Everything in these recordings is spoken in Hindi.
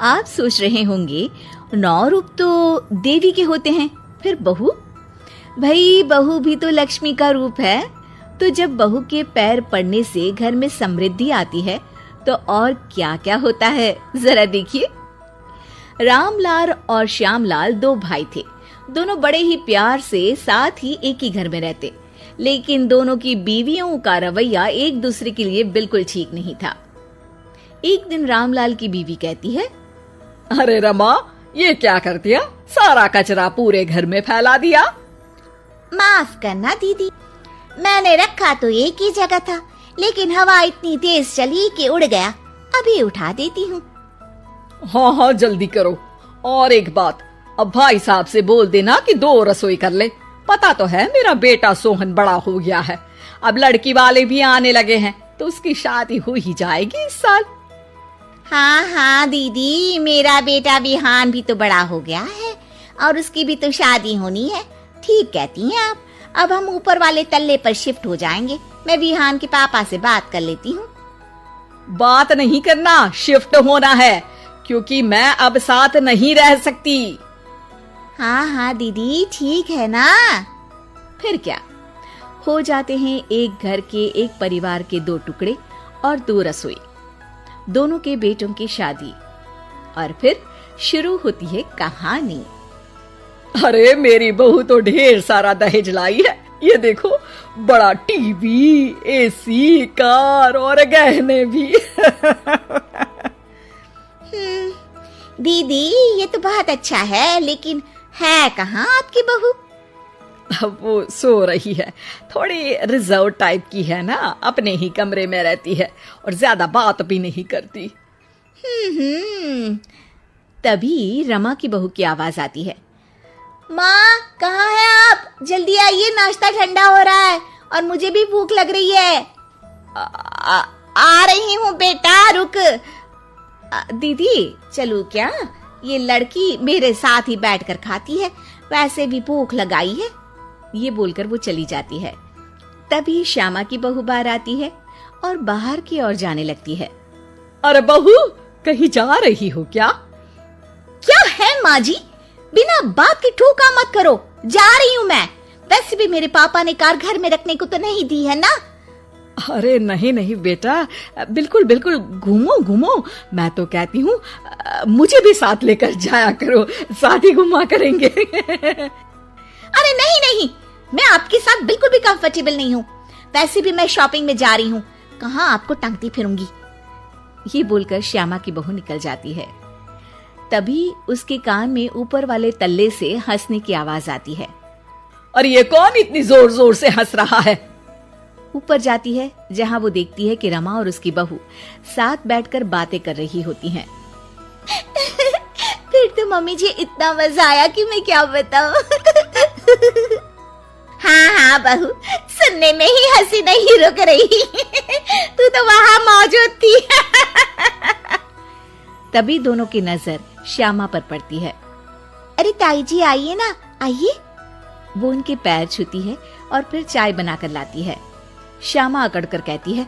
आप सोच रहे होंगे 9 रूप तो देवी के होते हैं, फिर बहू? भाई बहू भी तो लक्ष्मी का रूप है। तो जब बहू के पैर पड़ने से घर में समृद्धि आती है तो और क्या क्या होता है, जरा देखिए। रामलाल और श्यामलाल 2 भाई थे। दोनों बड़े ही प्यार से साथ ही एक ही घर में रहते, लेकिन दोनों की बीवियों का रवैया एक दूसरे के लिए बिल्कुल ठीक नहीं था। एक दिन रामलाल की बीवी कहती है, अरे रमा, ये क्या कर दिया? सारा कचरा पूरे घर में फैला दिया। माफ करना दीदी, मैंने रखा तो एक ही जगह था, लेकिन हवा इतनी तेज चली कि उड़ गया। अभी उठा देती हूँ। हाँ हाँ, जल्दी करो। और एक बात, अब भाई साहब से बोल देना कि 2 रसोई कर ले। पता तो है मेरा बेटा सोहन बड़ा हो गया है, अब लड़की वाले भी आने लगे हैं, तो उसकी शादी हो ही जाएगी इस साल। हाँ हाँ दीदी, मेरा बेटा विहान भी तो बड़ा हो गया है और उसकी भी तो शादी होनी है। ठीक कहती हैं आप। अब हम ऊपर वाले तल्ले पर शिफ्ट हो जाएंगे। मैं विहान के पापा से बात कर लेती हूँ। बात नहीं करना, शिफ्ट होना है, क्योंकि मैं अब साथ नहीं रह सकती। हाँ हाँ दीदी, ठीक है ना। फिर क्या, हो जाते हैं एक घर के, एक परिवार के 2 टुकड़े और 2 रसोई, दोनों के बेटों की शादी। और फिर शुरू होती है कहानी। अरे मेरी बहू तो ढेर सारा दहेज लाई है। ये देखो, बड़ा टीवी, एसी, कार और गहने भी। दीदी, ये तो बहुत अच्छा है, लेकिन है कहाँ आपकी बहू? अब वो सो रही है। थोड़ी रिजर्व टाइप की है ना, अपने ही कमरे में रहती है और ज्यादा बात भी नहीं करती। तभी रमा की बहू की आवाज आती है, माँ कहाँ है आप? जल्दी आइए, नाश्ता ठंडा हो रहा है और मुझे भी भूख लग रही है। आ रही हूँ बेटा, रुक। दीदी चलूं क्या? ये लड़की मेरे साथ ही बैठकर खाती है, वैसे भी भूख लगाई है। ये बोलकर वो चली जाती है। तभी श्यामा की बहू बाहर आती है और बाहर की ओर जाने लगती है। अरे बहू, कहीं जा रही हो क्या? क्या है माँ जी, बिना बात के ठोका मत करो। जा रही हूँ मैं। वैसे भी मेरे पापा ने कार घर में रखने को तो नहीं दी है ना। अरे नहीं नहीं बेटा, बिल्कुल बिल्कुल, घूमो घूमो। मैं तो कहती हूँ मुझे भी साथ लेकर जाया करो, साथ ही घुमा करेंगे। अरे नहीं नहीं, मैं आपके साथ बिल्कुल भी कंफर्टेबल नहीं हूँ। वैसे भी मैं शॉपिंग में जा रही हूँ, कहाँ आपको टांगती फिरूंगी। ये बोलकर श्यामा की बहू निकल जाती है। तभी उसके कान में ऊपर वाले तल्ले से हंसने की आवाज आती है। और ये कौन इतनी जोर जोर से हंस रहा है? ऊपर जाती है, जहाँ वो देखती है कि रमा और उसकी बहू साथ बैठकर बातें कर रही होती हैं। फिर तो मम्मी जी इतना मजा आया कि मैं क्या बताऊं। हाँ हाँ बहू, सुनने में ही हंसी नहीं रुक रही। तू तो वहाँ मौजूद थी। तभी दोनों की नजर श्यामा पर पड़ती है। अरे ताई जी आइए ना, आइए। वो उनके पैर छूती है और फिर चाय बनाकर लाती है। श्यामा अकड़कर कहती है,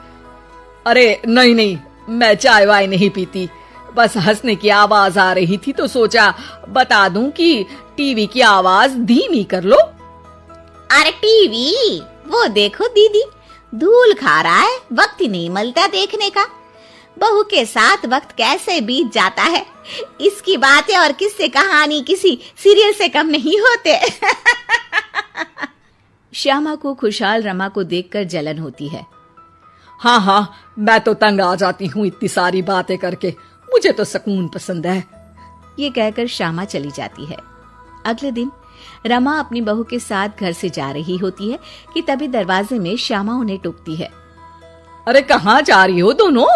अरे नहीं नहीं, मैं चाय वाय नहीं पीती। बस हंसने की आवाज आ रही थी तो सोचा बता दूं कि टीवी की आवाज धीमी कर लो। अरे टीवी, वो देखो दीदी, धूल खा रहा है, वक्त ही नहीं मिलता देखने का। बहू के साथ वक्त कैसे बीत जाता है, इसकी बातें और किस्से कहानी किसी सीरियल से कम नहीं होते। श्यामा को खुशहाल रमा को देखकर जलन होती है। हाँ हाँ, मैं तो तंग आ जाती हूँ इतनी सारी बातें करके, मुझे तो सुकून पसंद है। ये कहकर श्यामा चली जाती है। अगले दिन रमा अपनी बहू के साथ घर से जा रही होती है कि तभी दरवाजे में श्यामा उन्हें टोकती है। अरे कहाँ जा रही हो दोनों?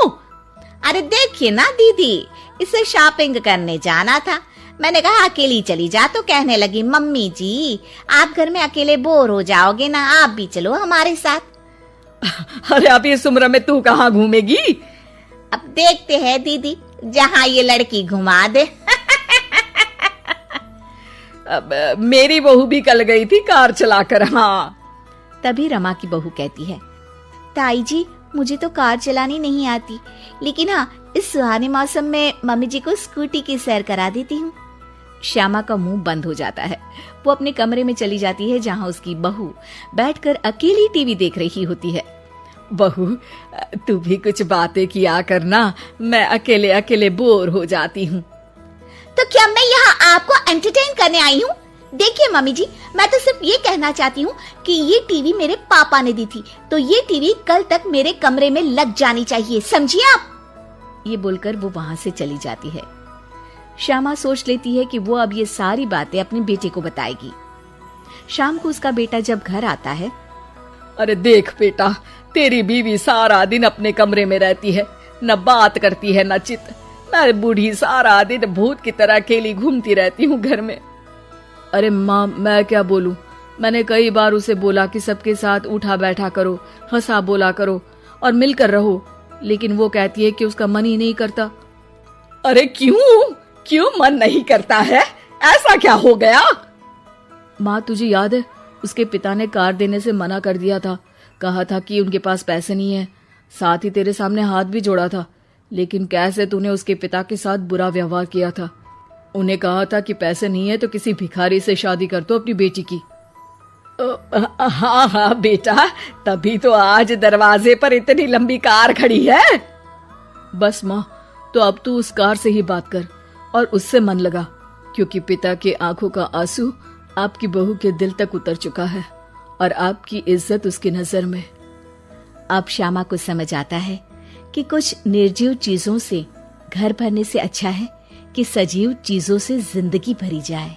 अरे देखिए ना दीदी, इसे शॉपिंग करने जाना था। मैंने कहा अकेली चली जा, तो कहने लगी मम्मी जी आप घर में अकेले बोर हो जाओगे ना, आप भी चलो हमारे साथ। अरे अब इस उम्र में तू कहाँ घूमेगी? अब देखते हैं दीदी, जहाँ ये लड़की घुमा दे। अब मेरी बहू भी कल गई थी कार चलाकर। हाँ। तभी रमा की बहू कहती है, ताई जी मुझे तो कार चलानी नहीं आती, लेकिन हाँ, इस सुहाने मौसम में मम्मी जी को स्कूटी की सैर करा देती हूँ। श्यामा का मुंह बंद हो जाता है। वो अपने कमरे में चली जाती है, जहाँ उसकी बहू बैठकर अकेली टीवी देख रही होती है। बहू, तू भी कुछ बातें किया करना, मैं अकेले अकेले बोर हो जाती हूँ। तो क्या मैं यहाँ आपको एंटरटेन करने आई हूँ? देखिए मम्मी जी, मैं तो सिर्फ ये कहना चाहती हूँ कि ये टीवी मेरे पापा ने दी थी, तो ये टीवी कल तक मेरे कमरे में लग जानी चाहिए, समझिए आप। ये बोलकर वो वहां से चली जाती है। श्यामा सोच लेती है कि वो अब ये सारी बातें अपने बेटे को बताएगी। शाम को उसका बेटा जब घर आता है, अरे देख बेटा, तेरी बीवी सारा दिन अपने कमरे में रहती है, न बात करती है न चित। मैं बूढ़ी सारा दिन भूत की तरह अकेली घूमती रहती हूँ घर में। अरे माँ, मैं क्या बोलूं? मैंने कई बार उसे बोला कि सबके साथ उठा बैठा करो, हंसा बोला करो और मिलकर रहो, लेकिन वो कहती है कि उसका मन ही नहीं करता। अरे क्यों मन नहीं करता है? ऐसा क्या हो गया? माँ, तुझे याद है उसके पिता ने कार देने से मना कर दिया था। कहा था कि उनके पास पैसे नहीं है, साथ ही तेरे सामने हाथ भी जोड़ा था, लेकिन कैसे तूने उसके पिता के साथ बुरा व्यवहार किया था। उन्हें कहा था कि पैसे नहीं है तो किसी भिखारी से शादी कर दो अपनी बेटी की। हाँ बेटा, तभी तो आज दरवाजे पर इतनी लंबी कार खड़ी है। बस माँ, तो अब तू उस कार से ही बात कर और उससे मन लगा, क्योंकि पिता के आंखों का आंसू आपकी बहू के दिल तक उतर चुका है और आपकी इज्जत उसकी नजर में। अब श्यामा को समझ आता है कि कुछ निर्जीव चीजों से घर भरने से अच्छा है कि सजीव चीजों से जिंदगी भरी जाए।